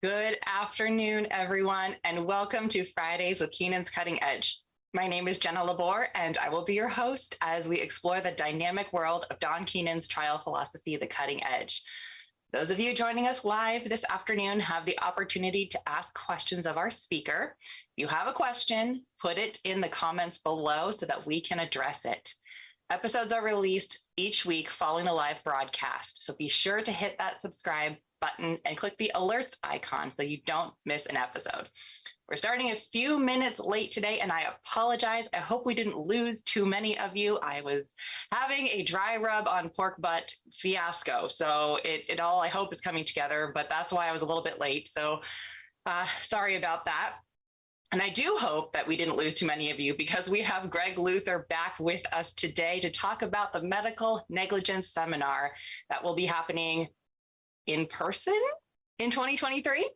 Good afternoon, everyone, and welcome to Fridays with Keenan's Cutting Edge. My name is Jenna Labor, and I will be your host as we explore the dynamic world of Don Keenan's trial philosophy, The Cutting Edge. Those of you joining us live this afternoon have the opportunity to ask questions of our speaker. If you have a question, put it in the comments below so that we can address it. Episodes are released each week following the live broadcast, so be sure to hit that subscribe button and click the alerts icon so you don't miss an episode. We're starting a few minutes late today, and I apologize. I hope we didn't lose too many of you. I was having a dry rub on pork butt fiasco, so it all, I hope, is coming together, but that's why I was a little bit late, so sorry about that. And I do hope that we didn't lose too many of you because we have Gregg Luther back with us today to talk about the medical negligence seminar that will be happening in person in 2023.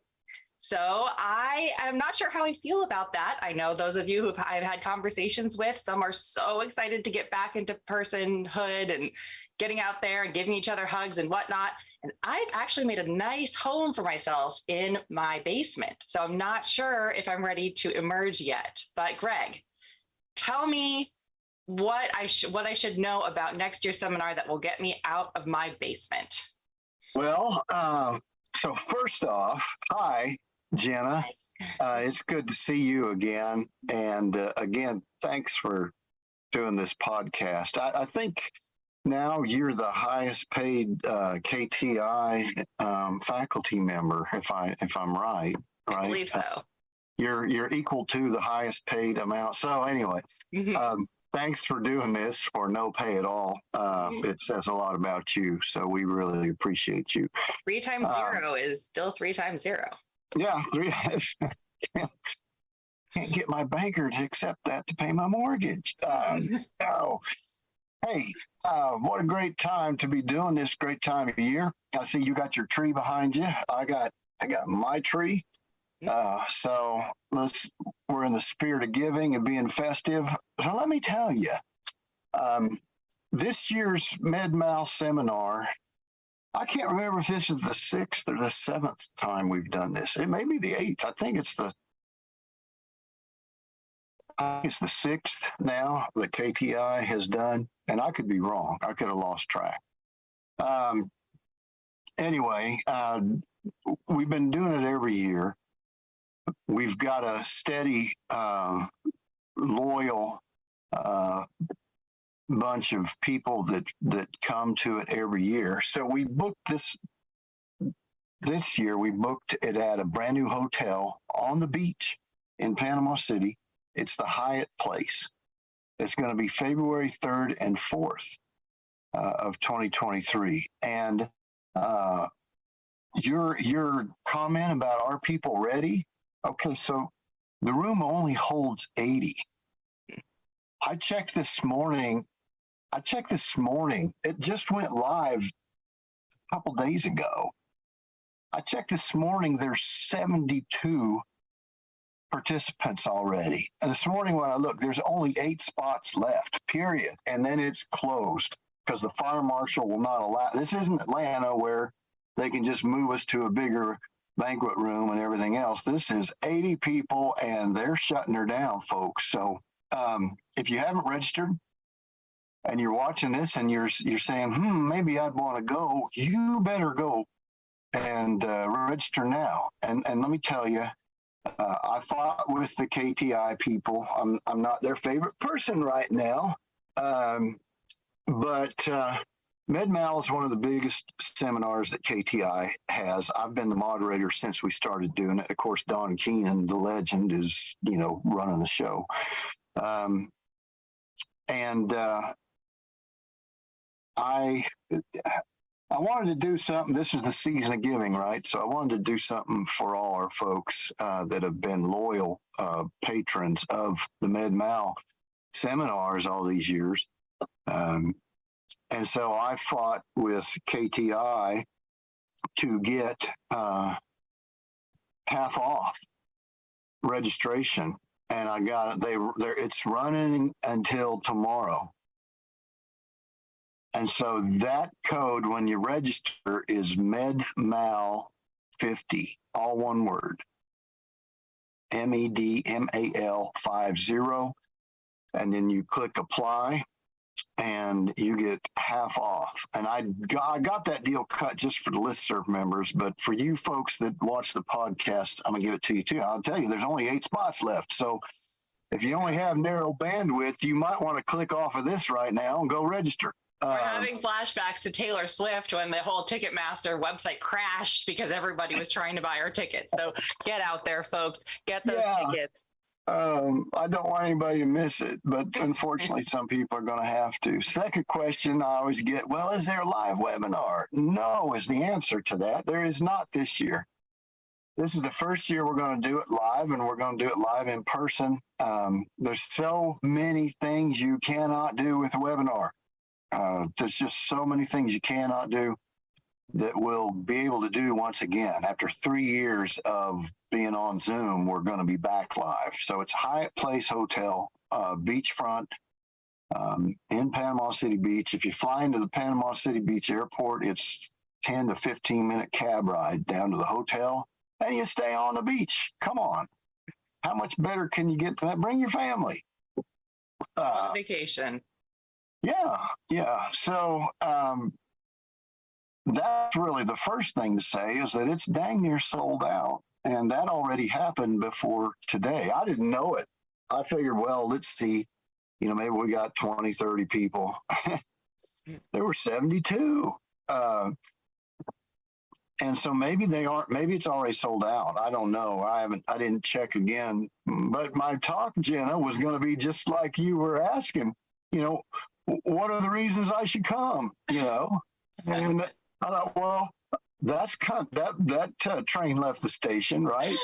So I am not sure how I feel about that. I know those of you who I've had conversations with, some are so excited to get back into personhood and getting out there and giving each other hugs and whatnot. And I've actually made a nice home for myself in my basement. So I'm not sure if I'm ready to emerge yet. But Gregg, tell me what I should know about next year's seminar that will get me out of my basement. Well, so first off, hi, Jenna. It's good to see you again. And again, thanks for doing this podcast. I think now you're the highest paid KTI faculty member, if I'm right. I believe so. You're equal to the highest paid amount. So anyway, thanks for doing this for no pay at all. It says a lot about you, so we really appreciate you. 3 times 0 is still 3 times 0. Yeah, 3. Can't get my banker to accept that to pay my mortgage. No. Hey, what a great time to be doing this. Great time of year. I see you got your tree behind you. I got my tree. So we're in the spirit of giving and being festive. So let me tell you, this year's Med-Mal seminar, I can't remember if this is the 6th or the 7th time we've done this. It may be the 8th. I think it's the 6th now that KTI has done, and I could be wrong. I could have lost track. Anyway, we've been doing it every year. We've got a steady, loyal bunch of people that come to it every year. So we booked this year. We booked it at a brand new hotel on the beach in Panama City. It's the Hyatt Place. It's going to be February 3rd and 4th of 2023. And your comment about are people ready? Okay, so the room only holds 80. I checked this morning. It just went live a couple days ago. I checked this morning. There's 72 participants already. And this morning when I looked, there's only 8 spots left, period. And then it's closed because the fire marshal will not allow. This isn't Atlanta where they can just move us to a bigger banquet room and everything else. This is 80 people and they're shutting her down, folks. So if you haven't registered and you're watching this and you're saying, maybe I'd want to go, you better go and register now. And let me tell you, I fought with the KTI people. I'm not their favorite person right now, but Med-Mal is one of the biggest seminars that KTI has. I've been the moderator since we started doing it. Of course, Don Keenan, the legend, is running the show, and I wanted to do something. This is the season of giving, right? So I wanted to do something for all our folks that have been loyal patrons of the Med-Mal seminars all these years. And so I fought with KTI to get half off registration, and I got it. It's running until tomorrow. And so that code, when you register, is MEDMAL50. all one word, MEDMAL50, and then you click apply, and you get half off. And I got that deal cut just for the listserv members, but for you folks that watch the podcast, I'm gonna give it to you too. I'll tell you, there's only 8 spots left. So if you only have narrow bandwidth, you might want to click off of this right now and go register. We're having flashbacks to Taylor Swift when the whole Ticketmaster website crashed because everybody was trying to buy her tickets. So get out there, folks. Get those tickets. I don't want anybody to miss it, but unfortunately, some people are going to have to. Second question I always get, well, is there a live webinar? No is the answer to that. There is not this year. This is the first year we're going to do it live, and we're going to do it live in person. There's so many things you cannot do with a webinar. There's just so many things you cannot do that we'll be able to do once again. After 3 years of being on Zoom, we're going to be back live. So it's Hyatt Place Hotel, beachfront in Panama City Beach. If you fly into the Panama City Beach airport, it's 10 to 15 minute cab ride down to the hotel, and you stay on the beach. Come on. How much better can you get to that? Bring your family. On vacation. Yeah. So that's really the first thing to say, is that it's dang near sold out. And that already happened before today. I didn't know it. I figured, well, let's see, maybe we got 20, 30 people. There were 72. And so maybe it's already sold out. I don't know. I didn't check again. But my talk, Jenna, was going to be just like you were asking, what are the reasons I should come? And I thought, well, that's kind of, that train left the station, right?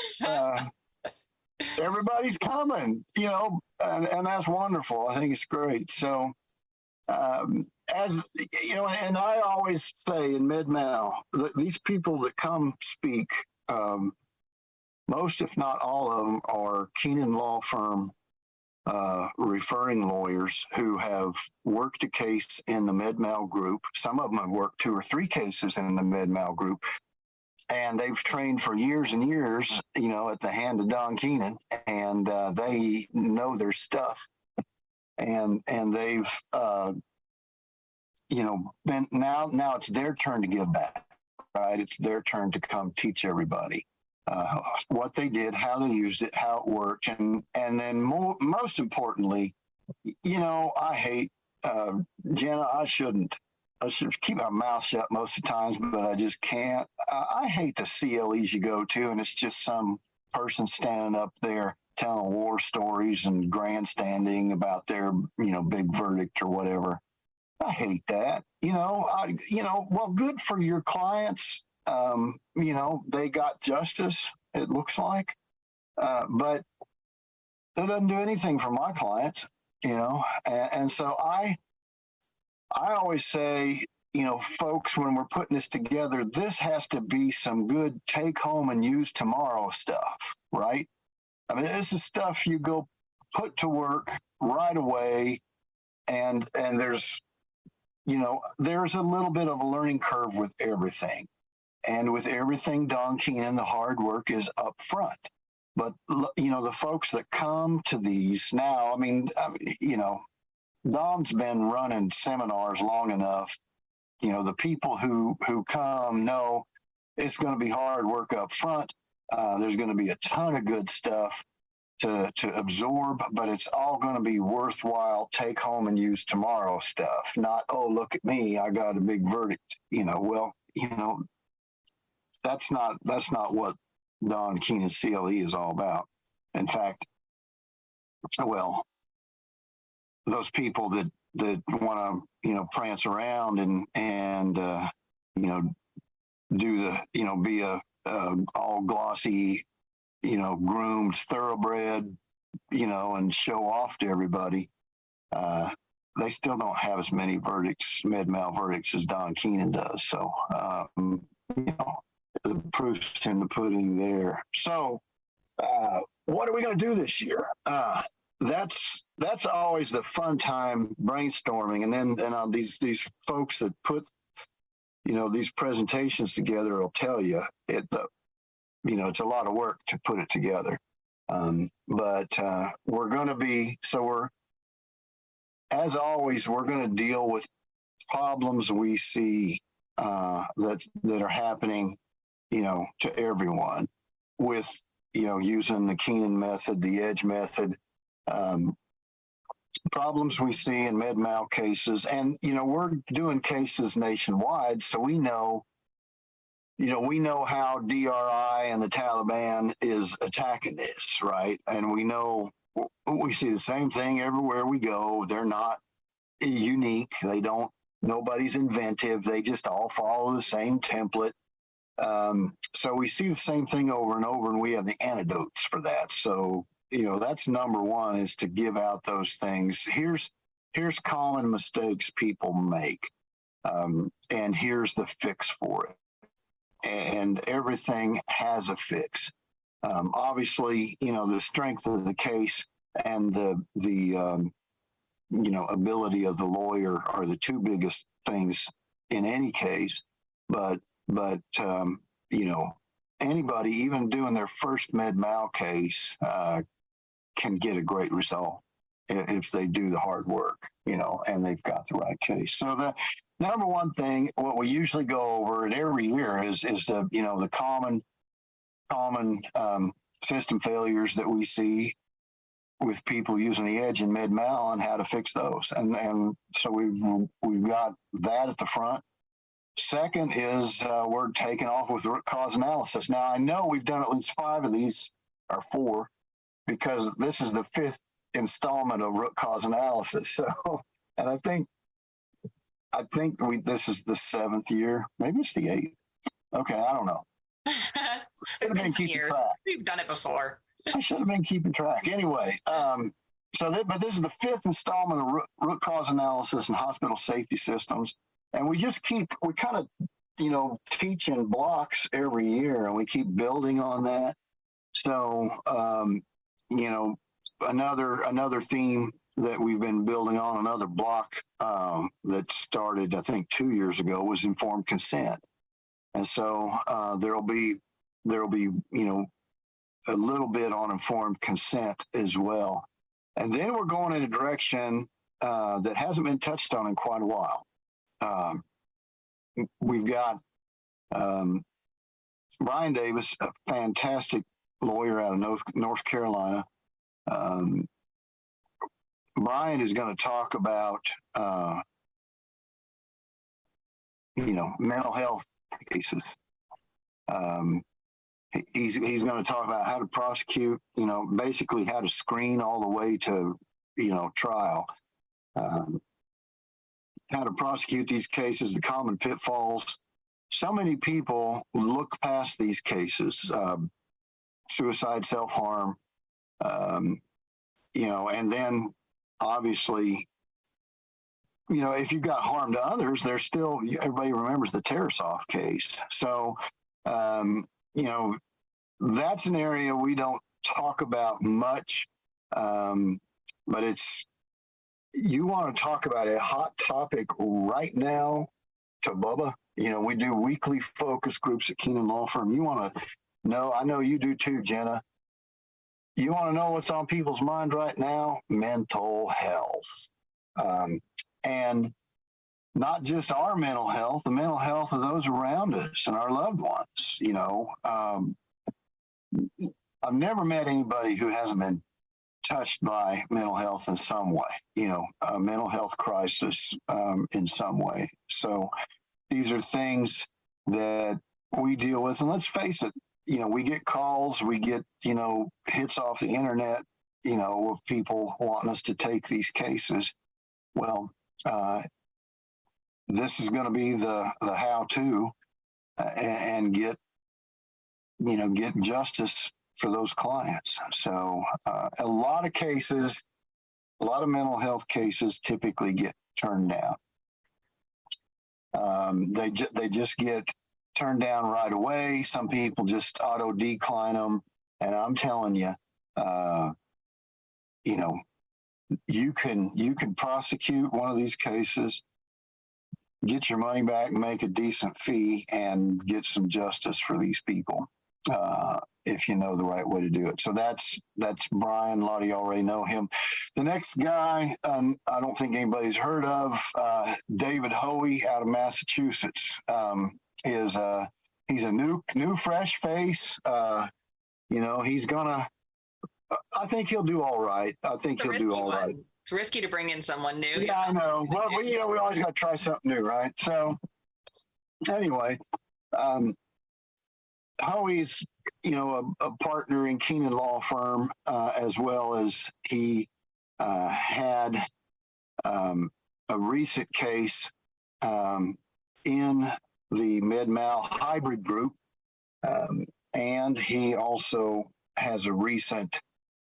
Everybody's coming, and that's wonderful. I think it's great. So, as you know, and I always say in Mid-Mal, these people that come speak, most, if not all of them, are Keenan Law Firm referring lawyers who have worked a case in the Mid-Mal group. Some of them have worked 2 or 3 cases in the Mid-Mal group, and they've trained for years and years, at the hand of Don Keenan, and they know their stuff, and they've, been now it's their turn to give back, right? It's their turn to come teach everybody what they did, how they used it, how it worked, and then most importantly, I hate Jenna. I should keep my mouth shut most of the times, but I just can't. I hate the CLEs you go to, and it's just some person standing up there telling war stories and grandstanding about their big verdict or whatever. I hate that. Well, good for your clients. They got justice, it looks like, but it doesn't do anything for my clients, and so I always say, folks, when we're putting this together, this has to be some good take home and use tomorrow stuff, right? I mean, this is stuff you go put to work right away, and there's a little bit of a learning curve with everything. And with everything Don Keenan, the hard work is up front. But, the folks that come to these now, Don's been running seminars long enough. The people who come know it's going to be hard work up front. There's going to be a ton of good stuff to absorb, but it's all going to be worthwhile take home and use tomorrow stuff. Not, oh, look at me, I got a big verdict. That's not what Don Keenan CLE is all about. In fact, those people that want to prance around and do the be a all glossy groomed thoroughbred and show off to everybody, they still don't have as many Mid-Mal verdicts as Don Keenan does. So the proof's in the pudding there. So what are we going to do this year? That's always the fun time, brainstorming, and then these folks that put these presentations together will tell you it's a lot of work to put it together. But we're going to be, as always, we're going to deal with problems we see that are happening, to everyone with, using the Keenan method, the EDGE method, problems we see in med mal cases. And, we're doing cases nationwide, so we know how DRI and the Taliban is attacking this, right? And we see the same thing everywhere we go. They're not unique. Nobody's inventive. They just all follow the same template. So we see the same thing over and over, and we have the antidotes for that. So, that's number one, is to give out those things. Here's common mistakes people make, and here's the fix for it. And everything has a fix. Obviously, the strength of the case and the ability of the lawyer are the two biggest things in any case. But anybody, even doing their first med mal case, can get a great result if they do the hard work, and they've got the right case. So the number one thing, what we usually go over and every year is the common system failures that we see with people using the EDGE and med mal, and how to fix those. And so we've got that at the front. Second is we're taking off with root cause analysis. Now, I know we've done at least 5 of these, or 4, because this is the 5th installment of root cause analysis. So, and I think this is the 7th year. Maybe it's the 8th. Okay, I don't know. Should have been keeping track. We've done it before. I should have been keeping track. Anyway, but this is the 5th installment of root cause analysis and hospital safety systems. And we kind of, teach in blocks every year, and we keep building on that. So, another theme that we've been building on, another block that started, I think, 2 years ago, was informed consent. And so there'll be a little bit on informed consent as well. And then we're going in a direction that hasn't been touched on in quite a while. We've got Brian Davis, a fantastic lawyer out of North Carolina. Brian is going to talk about, mental health cases. He's going to talk about how to prosecute, basically how to screen all the way to, trial. How to prosecute these cases, the common pitfalls. So many people look past these cases, suicide, self-harm, and then obviously, if you got harm to others, there's still, everybody remembers the Tarasoff case. So, that's an area we don't talk about much, but you want to talk about a hot topic right now to Bubba. We do weekly focus groups at Keenan Law Firm. You want to know, I know you do too, Jenna. You want to know what's on people's mind right now? Mental health. And not just our mental health, the mental health of those around us and our loved ones. I've never met anybody who hasn't been touched by mental health in some way, a mental health crisis in some way. So these are things that we deal with. And let's face it, we get calls, we get, hits off the internet, of people wanting us to take these cases. Well, this is going to be the how-to and get justice for those clients. So a lot of cases, a lot of mental health cases typically get turned down. They just get turned down right away. Some people just auto decline them. And I'm telling you, you can prosecute one of these cases, get your money back, make a decent fee, and get some justice for these people. if you know the right way to do it. So that's Brian. A lot of y'all already know him. The next guy, I don't think anybody's heard of, David Hoey out of Massachusetts. He's a new fresh face. He's gonna. I think he'll do all right. I think he'll do all right. It's risky to bring in someone new. Yeah, I know. Well, we always got to try something new, right? So anyway, Howie's, a partner in Keenan Law Firm, as well as he had a recent case in the Med-Mal hybrid group, and he also has a recent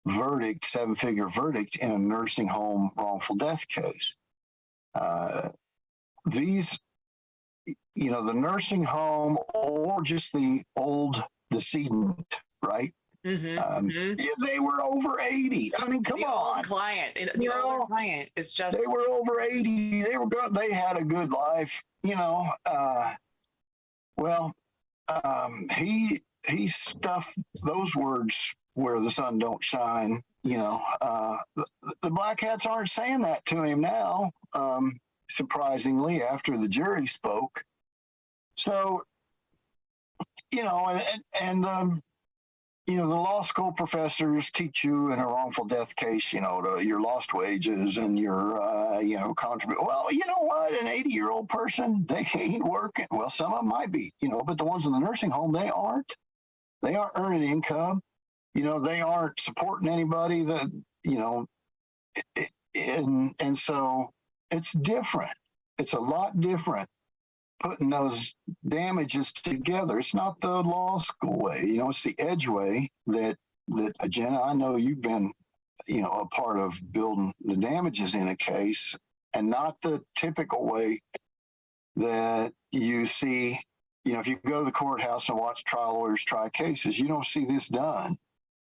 verdict, 7-figure verdict in a nursing home wrongful death case. These, the nursing home or just the old decedent, right? They were over 80. I mean, come on. The older client is just. They were over 80. They had a good life, he stuffed those words where the sun don't shine. The black hats aren't saying that to him now, surprisingly, after the jury spoke. So, the law school professors teach you in a wrongful death case, your lost wages and your, contribute. Well, you know what? An 80-year-old person, they ain't working. Well, some of them might be, but the ones in the nursing home, they aren't. They aren't earning income. They aren't supporting anybody that, and so it's different. It's a lot different putting those damages together. It's not the law school way, it's the edge way that Jenna, I know you've been, a part of building the damages in a case, and not the typical way that you see. If you go to the courthouse and watch trial lawyers try cases, you don't see this done,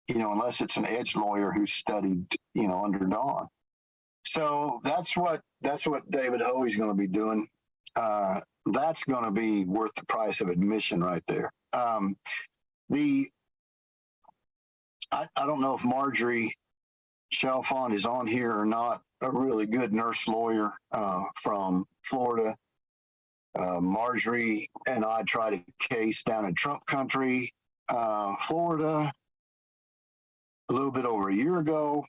unless it's an edge lawyer who studied, under Don. So that's what David Hoey's going to be doing. That's going to be worth the price of admission right there. I don't know if Marjorie Chalfant is on here or not, a really good nurse lawyer from Florida. Marjorie and I tried a case down in Trump country, Florida, a little bit over a year ago.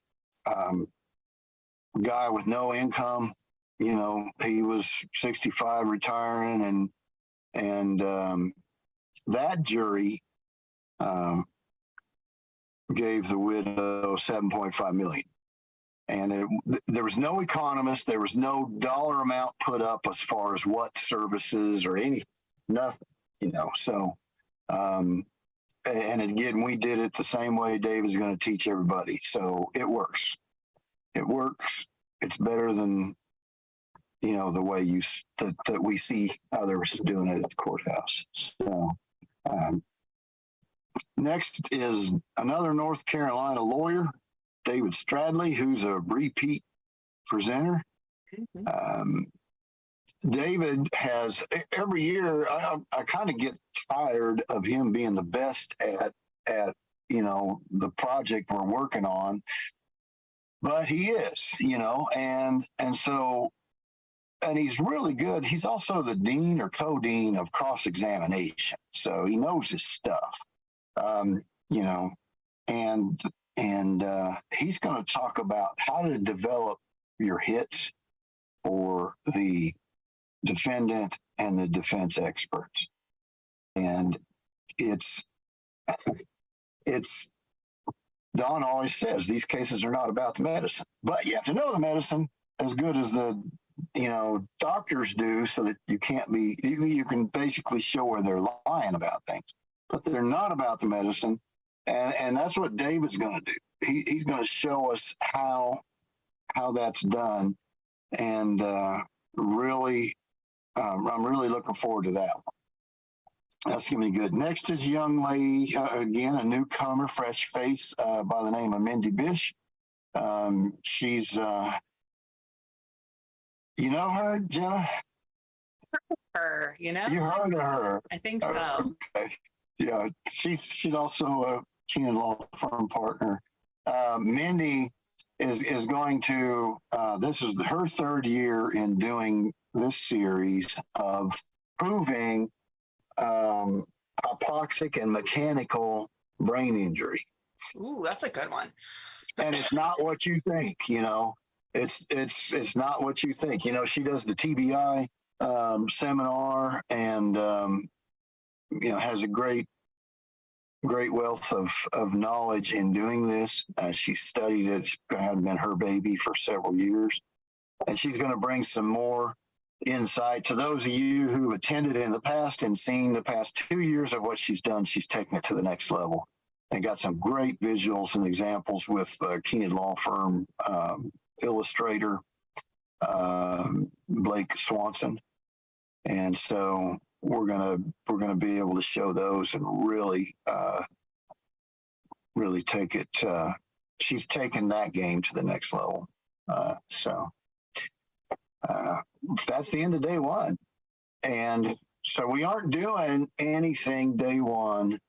Guy with no income, he was 65 retiring, and that jury gave the widow $7.5 million. And there was no economist, there was no dollar amount put up as far as what services or anything, nothing, So, and again, we did it the same way David's going to teach everybody. So it works. It works. It's better than, the way that we see others doing it at the courthouse. So, next is another North Carolina lawyer, David Stradley, who's a repeat presenter. David has, every year, I kind of get tired of him being the best at the project we're working on, but he is, and so, and he's really good. He's also the dean or co-dean of cross-examination, so he knows his stuff, and he's going to talk about how to develop your hits for the defendant and the defense experts. And it's Don always says these cases are not about the medicine, but you have to know the medicine as good as the doctors do, so that you can basically show where they're lying about things, but they're not about the medicine. And that's what David's going to do. He's going to show us how that's done, and really, I'm really looking forward to that one. That's going to be good. Next is a young lady, again, a newcomer, fresh face, by the name of Mindy Bish. She's, you know her, Jenna? Her, You heard of her. I think so. Okay. Yeah, she's also a Keenan Law Firm partner. Mindy is going to. This is her third year in doing this series of proving hypoxic and mechanical brain injury. Ooh, that's a good one. And it's not what you think, you know. It's not what you think. You know, she does the TBI seminar, and you know, has a great wealth of knowledge in doing this. She studied it. It's had been her baby for several years, and she's going to bring some more insight to those of you who attended in the past and seen the past 2 years of what she's done. She's taken it to the next level and got some great visuals and examples with Keenan Law Firm illustrator Blake Swanson, and so we're gonna be able to show those and really take it. She's taken that game to the next level. So that's the end of day one, and so we aren't doing anything day one.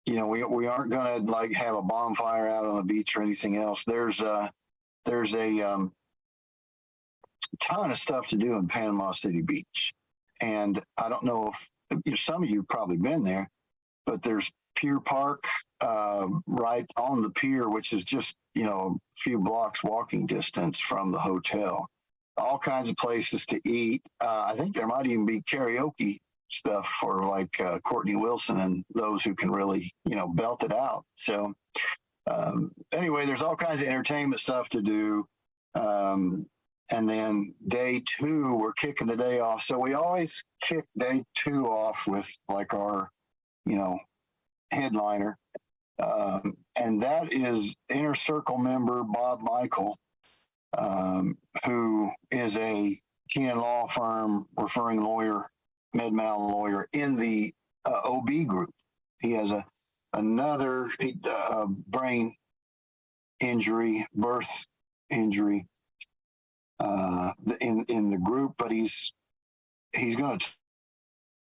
You know, we aren't going to like have a bonfire out on the beach or anything else. There's a ton of stuff to do in Panama City Beach, and I don't know if you know, some of you have probably been there, but there's Pier Park right on the pier, which is just, you know, a few blocks walking distance from the hotel. All kinds of places to eat. I think there might even be karaoke stuff for like Courtney Wilson and those who can really, you know, belt it out. So anyway, there's all kinds of entertainment stuff to do. And then day two, we're kicking the day off. So we always kick day two off with like our, you know, headliner. And that is Inner Circle member Bob Michael, who is a Keenan Law Firm referring lawyer, med-mal lawyer in the OB group. He has another brain injury, birth injury in the group, but he's going to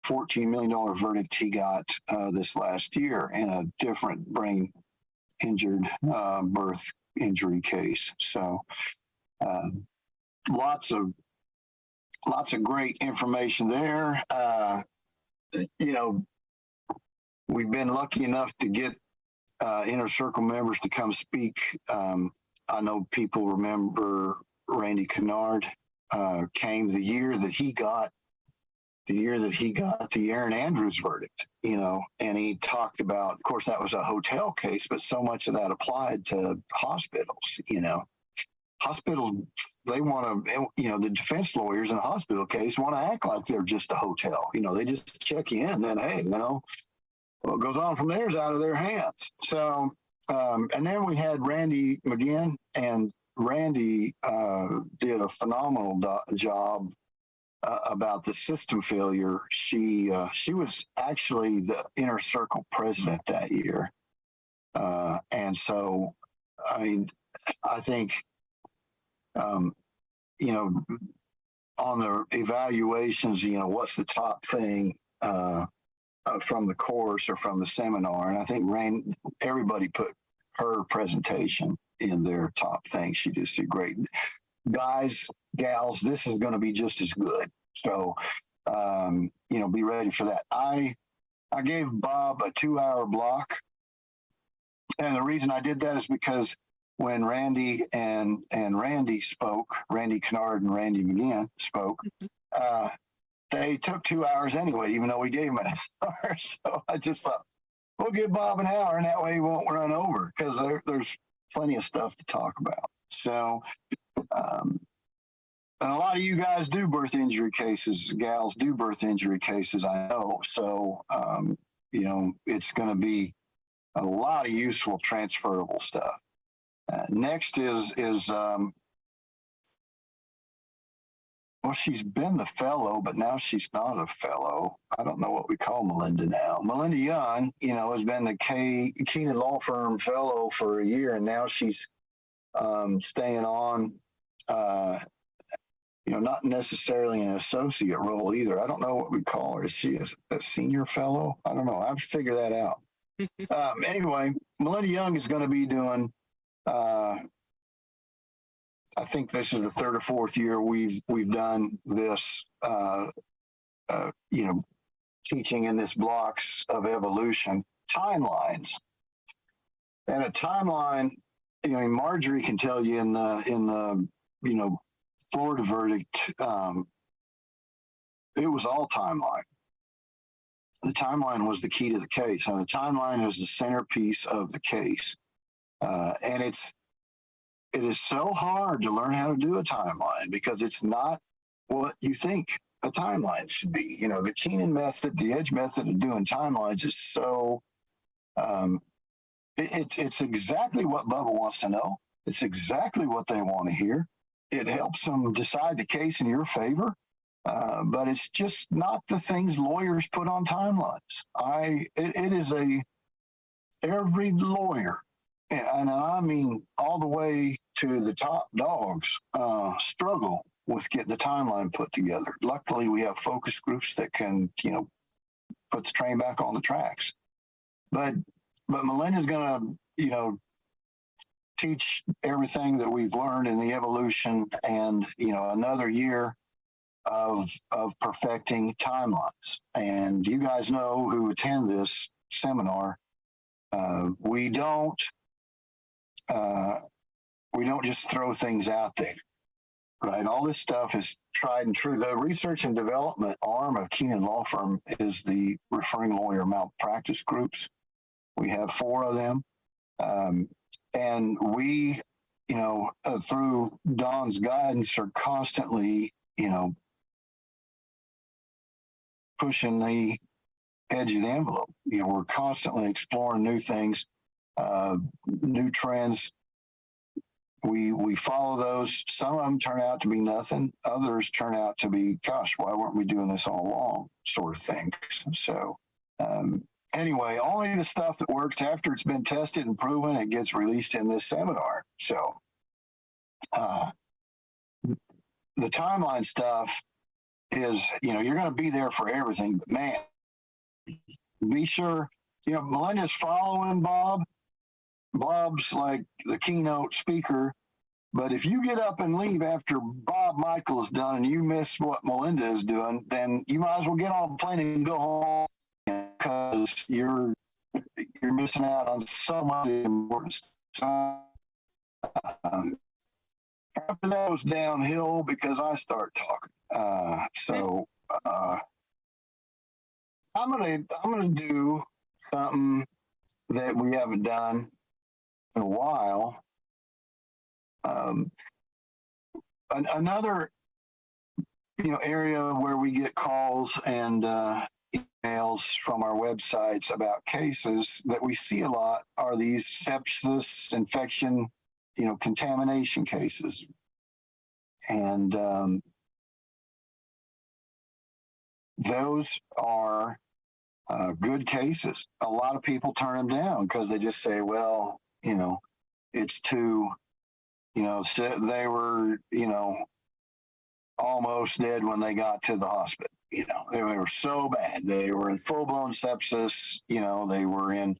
$14 million verdict he got this last year in a different brain injured birth injury case. So lots of great information there. You know, we've been lucky enough to get Inner Circle members to come speak. I know people remember Randy Kennard came the year that he got the Aaron Andrews verdict, you know, and he talked about, of course, that was a hotel case, but so much of that applied to hospitals, you know. Hospitals, they want to, you know, the defense lawyers in a hospital case want to act like they're just a hotel. You know, they just check you in, and then, hey, you know, what goes on from there is out of their hands. So, and then we had Randy McGinn, and Randy did a phenomenal job about the system failure. She was actually the Inner Circle president that year. And so, I mean, I think, you know, on the evaluations, you know, what's the top thing from the course or from the seminar? And I think everybody put her presentation in their top thing. She just did great. Guys, gals, this is going to be just as good. So, you know, be ready for that. I gave Bob a 2-hour block. And the reason I did that is because when Randy and Randy spoke, Randy Kennard and Randy McGinn spoke, they took 2 hours anyway, even though we gave them an hour. So I just thought, we'll give Bob an hour, and that way he won't run over, because there's plenty of stuff to talk about. So, and a lot of you guys do birth injury cases, gals do birth injury cases, I know. So, you know, it's going to be a lot of useful transferable stuff. Next is well, she's been the fellow, but now she's not a fellow. I don't know what we call Melinda now. Melinda Young, you know, has been the Keenan Law Firm fellow for a year, and now she's staying on not necessarily an associate role either. I don't know what we call her. Is she a senior fellow? I don't know. I have to figure that out. Anyway, Melinda Young is going to be doing, I think this is the third or fourth year we've done this, teaching in this blocks of evolution timelines. And a timeline, Marjorie can tell you in the Florida verdict, it was all timeline. The timeline was the key to the case, and the timeline is the centerpiece of the case. And it is so hard to learn how to do a timeline because it's not what you think a timeline should be. The Keenan method, the Edge method of doing timelines is so. It's exactly what Bubba wants to know. It's exactly what they want to hear. It helps them decide the case in your favor, but it's just not the things lawyers put on timelines. It is every lawyer, and I mean all the way to the top dogs, struggle with getting the timeline put together. Luckily, we have focus groups that can, put the train back on the tracks. But Melinda's going to, teach everything that we've learned in the evolution and, another year of perfecting timelines. And you guys know who attend this seminar, we don't just throw things out there, right? All this stuff is tried and true. The research and development arm of Keenan Law Firm is the referring lawyer malpractice groups. We have 4 of them. And we, through Don's guidance are constantly, pushing the edge of the envelope. We're constantly exploring new things, new trends. We follow those. Some of them turn out to be nothing. Others turn out to be, gosh, why weren't we doing this all along, sort of things. So, anyway, only the stuff that works after it's been tested and proven, it gets released in this seminar. So the timeline stuff is, you're going to be there for everything, but man, be sure, Melinda's following Bob. Bob's like the keynote speaker, but if you get up and leave after Bob Michael is done and you miss what Melinda is doing, then you might as well get on a plane and go home, because you're missing out on so much important stuff. After that goes downhill because I start talking. So I'm gonna do something that we haven't done in a while. Another area where we get calls and emails from our websites about cases that we see a lot are these sepsis, infection, contamination cases. And those are good cases. A lot of people turn them down because they just say, well, it's too, they were, almost dead when they got to the hospital. They were so bad. They were in full-blown sepsis. They were in,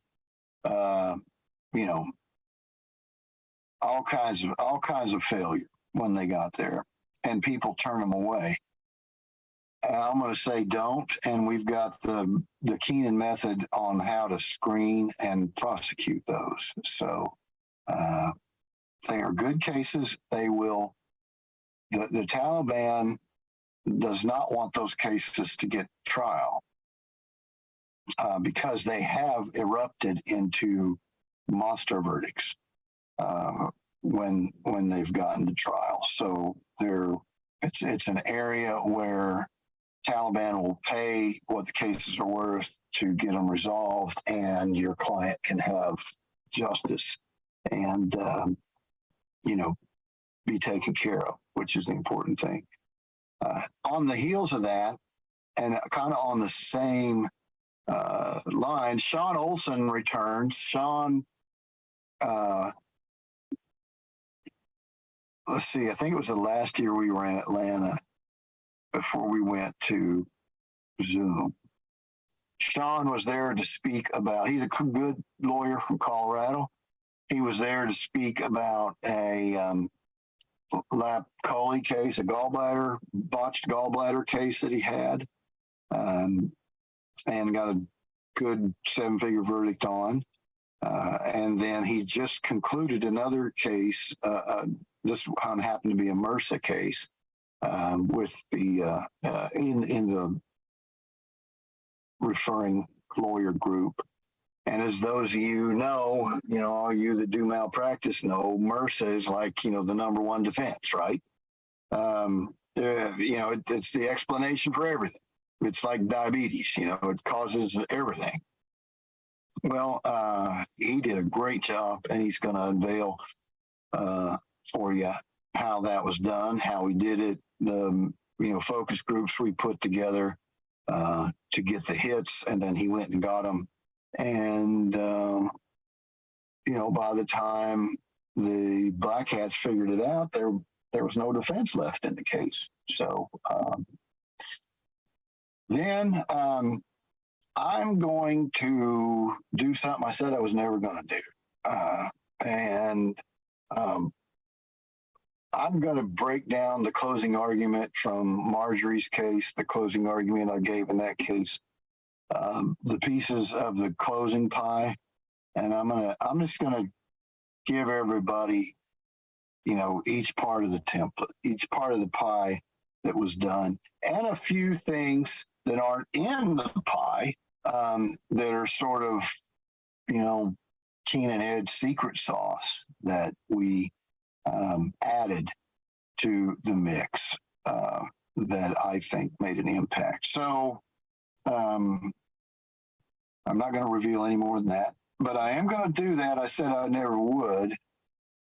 all kinds of failure when they got there, and people turn them away. I'm going to say don't, and we've got the Keenan method on how to screen and prosecute those. So they are good cases. They will. The Taliban does not want those cases to get trial because they have erupted into monster verdicts when they've gotten to trial. So it's an area where Taliban will pay what the cases are worth to get them resolved, and your client can have justice and be taken care of, which is the important thing. On the heels of that, and kind of on the same line, Sean Olson returns. Sean let's see, I think it was the last year we were in Atlanta before we went to Zoom. Sean was there to speak about, he's a good lawyer from Colorado. He was there to speak about a lap chole case, a botched gallbladder case that he had, and got a good 7-figure verdict on. And then he just concluded another case. This one happened to be a MRSA case with the in the referring lawyer group. And as those of you know, all you that do malpractice know, MRSA is like, the number one defense, right? It's the explanation for everything. It's like diabetes, it causes everything. Well, he did a great job, and he's going to unveil for you how that was done, how he did it, the focus groups we put together to get the hits, and then he went and got them. And, by the time the Black Hats figured it out, there was no defense left in the case. So then I'm going to do something I said I was never going to do. And I'm going to break down the closing argument from Marjorie's case, the closing argument I gave in that case, the pieces of the closing pie, and I'm just going to give everybody, each part of the template, each part of the pie that was done, and a few things that aren't in the pie that are sort of, Keenan Edge secret sauce that we added to the mix that I think made an impact. So I'm not going to reveal any more than that, but I am going to do that. I said I never would.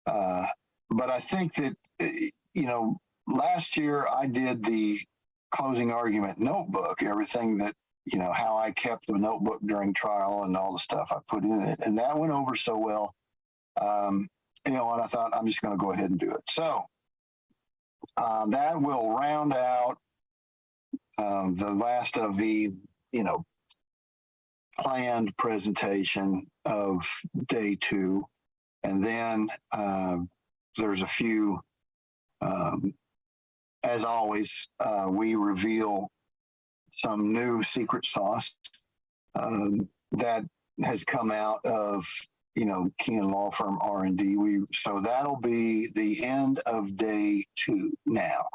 But I think that, last year I did the closing argument notebook, everything that, how I kept the notebook during trial and all the stuff I put in it. And that went over so well, and I thought I'm just going to go ahead and do it. So that will round out the last of the, planned presentation of day 2. And then there's a few, as always, we reveal some new secret sauce that has come out of, Keenan Law Firm R&D. So that'll be the end of day 2 now.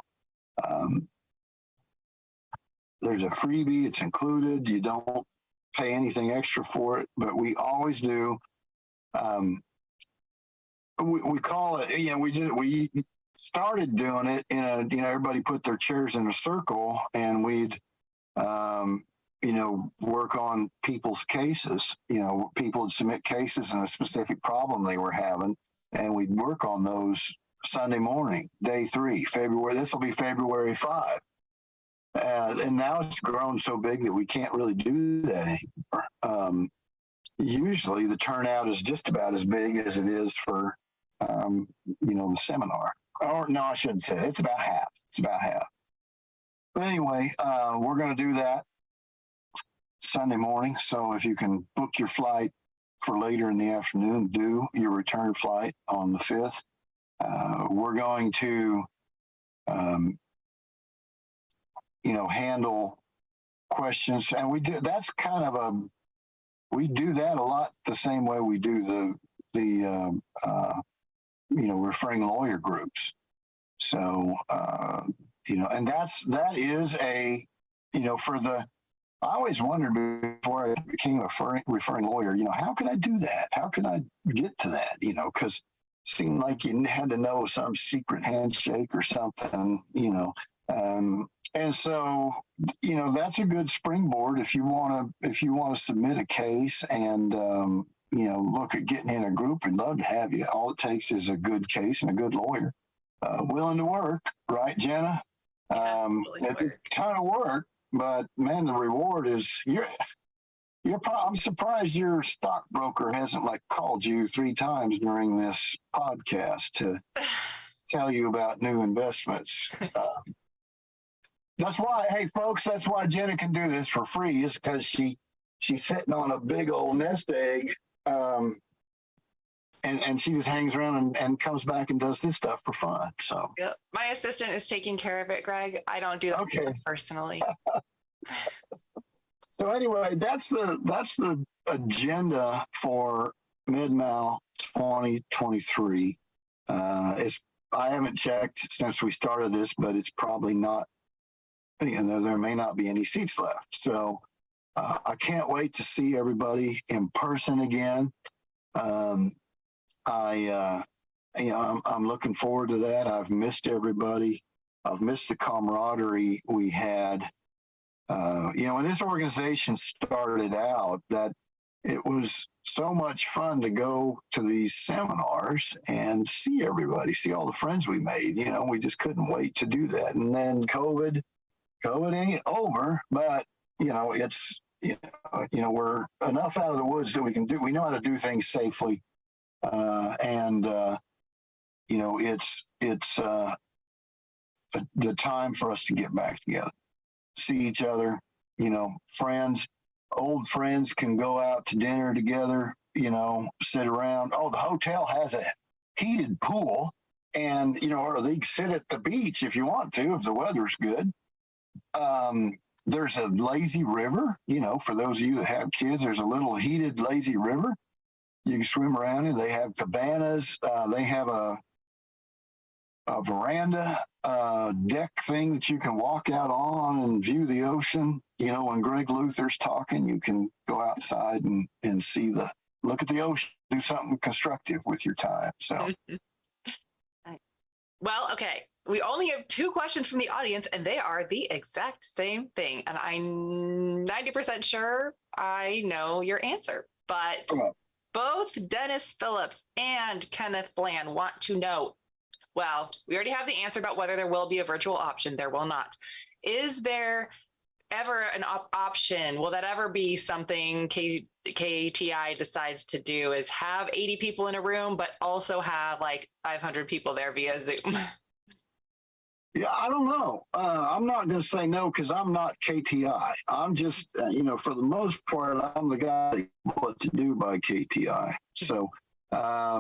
There's a freebie, it's included. You don't pay anything extra for it, but we always do. We call it, we started doing it in a, everybody put their chairs in a circle, and we'd, work on people's cases. People would submit cases and a specific problem they were having, and we'd work on those Sunday morning, day 3, February. This will be February 5. And now it's grown so big that we can't really do that anymore. Usually the turnout is just about as big as it is for, the seminar. Or no, I shouldn't say it. It's about half. But anyway, we're going to do that Sunday morning. So if you can book your flight for later in the afternoon, do your return flight on the 5th. We're going to, handle questions. And we do, that's kind of we do that a lot the same way we do the referring lawyer groups. So, and that is I always wondered before I became a referring lawyer, how can I do that? How can I get to that? Because it seemed like you had to know some secret handshake or something, and so, that's a good springboard if you want to submit a case and, look at getting in a group. We'd love to have you. All it takes is a good case and a good lawyer willing to work, right, Jenna? It's a ton of work, but man, the reward is I'm surprised your stockbroker hasn't called you 3 times during this podcast to tell you about new investments. That's why, hey folks, that's why Jenna can do this for free, is because she's sitting on a big old nest egg, and she just hangs around and comes back and does this stuff for fun. So yep. My assistant is taking care of it, Greg. I don't do that okay. personally. So anyway, that's the agenda for MedMal 2023. I haven't checked since we started this, but it's probably not. There may not be any seats left. So I can't wait to see everybody in person again. I'm looking forward to that. I've missed everybody. I've missed the camaraderie we had. When this organization started out, that it was so much fun to go to these seminars and see everybody, see all the friends we made. We just couldn't wait to do that. And then COVID ain't over, but it's we're enough out of the woods that we know how to do things safely, and it's the time for us to get back together, see each other. Friends, old friends can go out to dinner together, sit around. Oh, the hotel has a heated pool, and or they can sit at the beach if you want to, if the weather's good. There's a lazy river, for those of you that have kids, there's a little heated lazy river. You can swim around in. They have cabanas. They have a veranda deck thing that you can walk out on and view the ocean. When Gregg Luther's talking, you can go outside and look at the ocean, do something constructive with your time. So. Well, okay. We only have 2 questions from the audience, and they are the exact same thing. And I'm 90% sure I know your answer. But both Dennis Phillips and Kenneth Bland want to know, well, we already have the answer about whether there will be a virtual option. There will not. Is there ever an option? Will that ever be something KTI decides to do, is have 80 people in a room, but also have like 500 people there via Zoom? Yeah, I don't know. I'm not going to say no because I'm not KTI. I'm just, for the most part, I'm the guy what to do by KTI. So I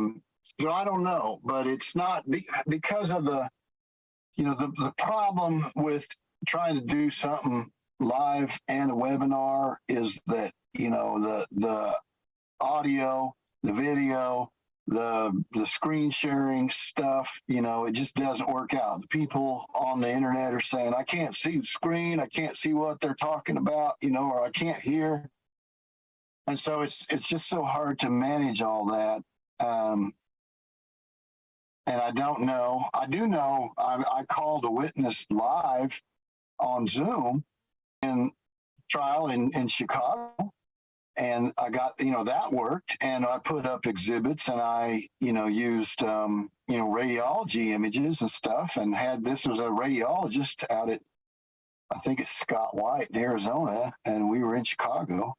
don't know, but it's not because of the problem with trying to do something live and a webinar is that, the audio, the video, the screen sharing stuff, it just doesn't work out. The people on the internet are saying, I can't see the screen, I can't see what they're talking about, or I can't hear. And so it's just so hard to manage all that. And I don't know. I do know I called a witness live on Zoom in trial in Chicago. And I got, that worked, and I put up exhibits, and I, used, radiology images and stuff, and this was a radiologist out at, I think it's Scott White in Arizona, and we were in Chicago.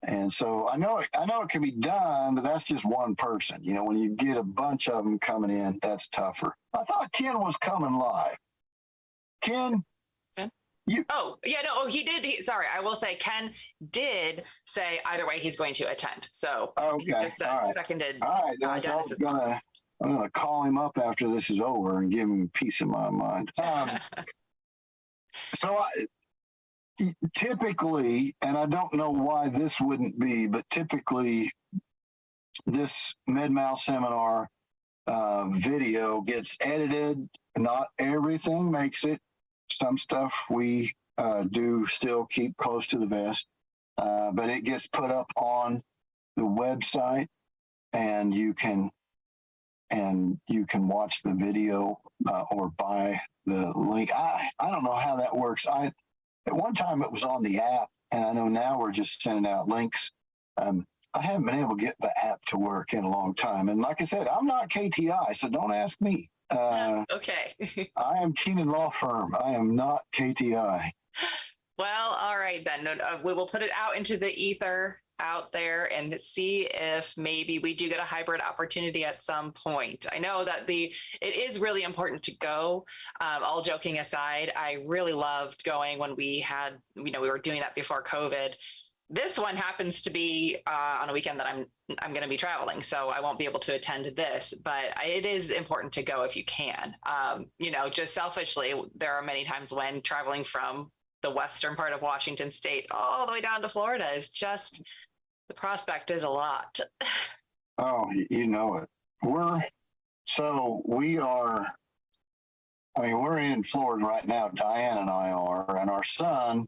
And so I know it can be done, but that's just one person. When you get a bunch of them coming in, that's tougher. I thought Ken was coming live. Ken? He did. Sorry, I will say Ken did say either way he's going to attend. So okay, he just seconded. All right, I'm gonna call him up after this is over and give him peace of my mind. Typically, and I don't know why this wouldn't be, but typically this MedMal seminar video gets edited. Not everything makes it. Some stuff we do still keep close to the vest, but it gets put up on the website, and you can watch the video or buy the link. I don't know how that works. At one time it was on the app, and I know now we're just sending out links. I haven't been able to get the app to work in a long time, and like I said, I'm not KTI, so don't ask me. Okay. I am Keenan Law Firm. I am not KTI. Well, all right then. We will put it out into the ether out there and see if maybe we do get a hybrid opportunity at some point. I know that it is really important to go. All joking aside, I really loved going when we were doing that before COVID. This one happens to be on a weekend that I'm going to be traveling, so I won't be able to attend this, but it is important to go if you can. Just selfishly, there are many times when traveling from the western part of Washington state all the way down to Florida is just, the prospect is a lot. Oh, you know it. We're in Florida right now. Diane and I are, and our son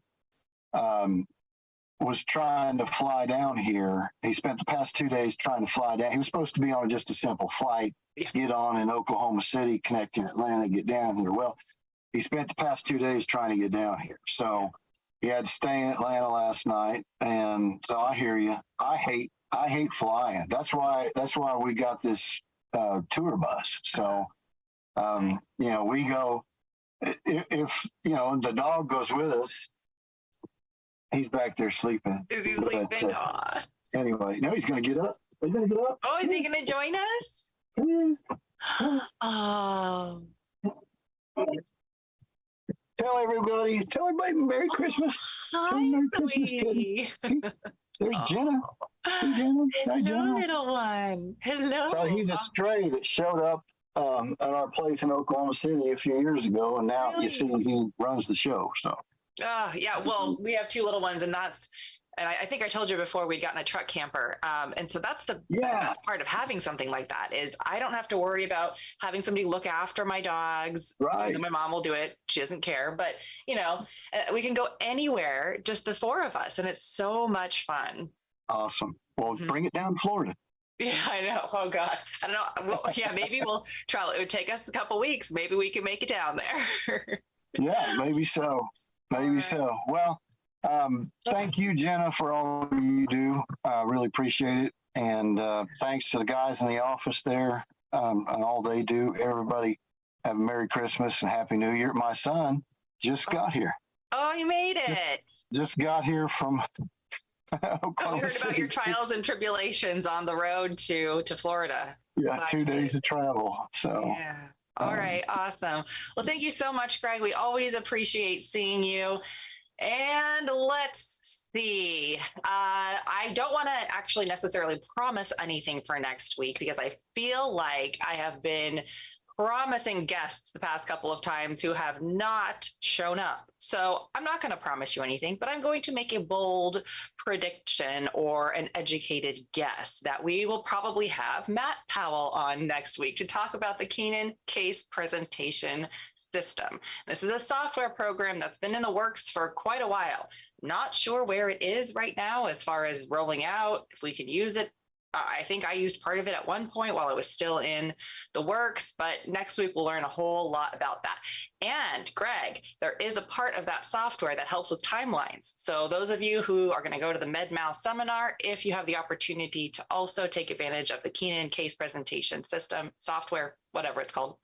was trying to fly down here. He spent the past 2 days trying to fly down. He was supposed to be on just a simple flight, get on in Oklahoma City, connect in Atlanta, get down here. Well, he spent the past 2 days trying to get down here. So he had to stay in Atlanta last night. And so I hear you. I hate flying. That's why we got this tour bus. So, we go, if the dog goes with us, he's back there sleeping. Is he sleeping? Anyway, no, he's going to get up. He's going to get up. Oh, is he going to join us? Oh. Tell everybody Merry Christmas. Hi, Merry Christmas, Teddy. There's Jenna. Hey, Jenna. It's the little one. Hello. So he's a stray that showed up at our place in Oklahoma City a few years ago, and now you see he runs the show. So. Yeah. Well, we have two little ones, and I think I told you before we'd gotten a truck camper. And so that's the best part of having something like that is I don't have to worry about having somebody look after my dogs. Right. My mom will do it. She doesn't care, but we can go anywhere, just the four of us. And it's so much fun. Awesome. Well, bring it down to Florida. Yeah, I know. Oh God. I don't know. Well, yeah, maybe we'll travel. It would take us a couple weeks. Maybe we can make it down there. Yeah, maybe so. Maybe so. Well, thank you, Jenna, for all you do. I really appreciate it. And thanks to the guys in the office there and all they do. Everybody have a Merry Christmas and Happy New Year. My son just got here. Oh, you made it. Just got here from Oklahoma. We heard about your trials and tribulations on the road to Florida. Yeah, 2 days of travel. So. Yeah. All right. Awesome. Well, thank you so much, Gregg. We always appreciate seeing you. And let's see. I don't want to actually necessarily promise anything for next week because I feel like I have been promising guests the past couple of times who have not shown up. So I'm not going to promise you anything, but I'm going to make a bold prediction or an educated guess that we will probably have Matt Powell on next week to talk about the Keenan case presentation system. This is a software program that's been in the works for quite a while. Not sure where it is right now as far as rolling out, if we can use it. I think I used part of it at one point while it was still in the works, but next week we'll learn a whole lot about that. And Gregg, there is a part of that software that helps with timelines. So those of you who are going to go to the MedMal seminar, if you have the opportunity to also take advantage of the Keenan case presentation system, software, whatever it's called,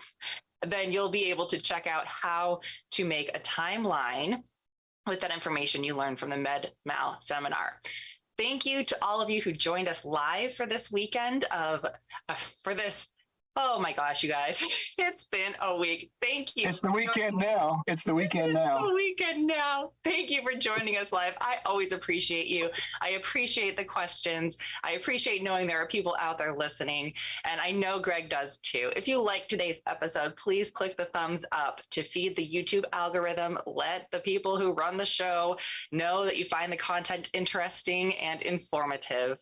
then you'll be able to check out how to make a timeline with that information you learned from the MedMal seminar. Thank you to all of you who joined us live for this weekend oh my gosh, you guys, it's been a week. Thank you. It's the weekend now. It's the weekend now. Thank you for joining us live. I always appreciate you. I appreciate the questions. I appreciate knowing there are people out there listening. And I know Gregg does too. If you like today's episode, please click the thumbs up to feed the YouTube algorithm. Let the people who run the show know that you find the content interesting and informative.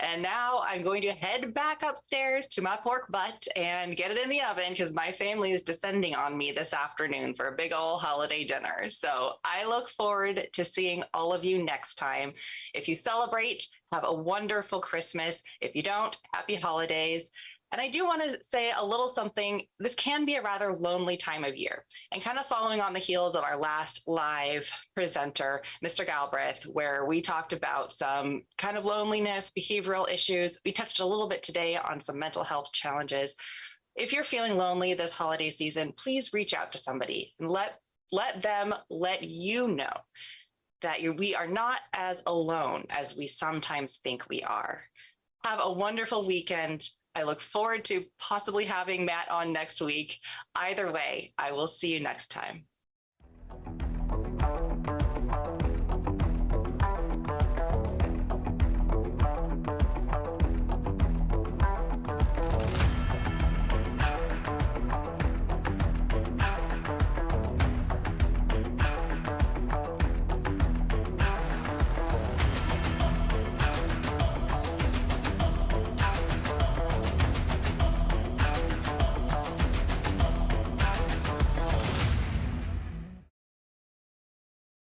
And now I'm going to head back upstairs to my pork butt and get it in the oven because my family is descending on me this afternoon for a big old holiday dinner. So I look forward to seeing all of you next time. If you celebrate, have a wonderful Christmas. If you don't, happy holidays. And I do want to say a little something. This can be a rather lonely time of year. And kind of following on the heels of our last live presenter, Mr. Galbraith, where we talked about some kind of loneliness, behavioral issues. We touched a little bit today on some mental health challenges. If you're feeling lonely this holiday season, please reach out to somebody and let them let you know that we are not as alone as we sometimes think we are. Have a wonderful weekend. I look forward to possibly having Matt on next week. Either way, I will see you next time.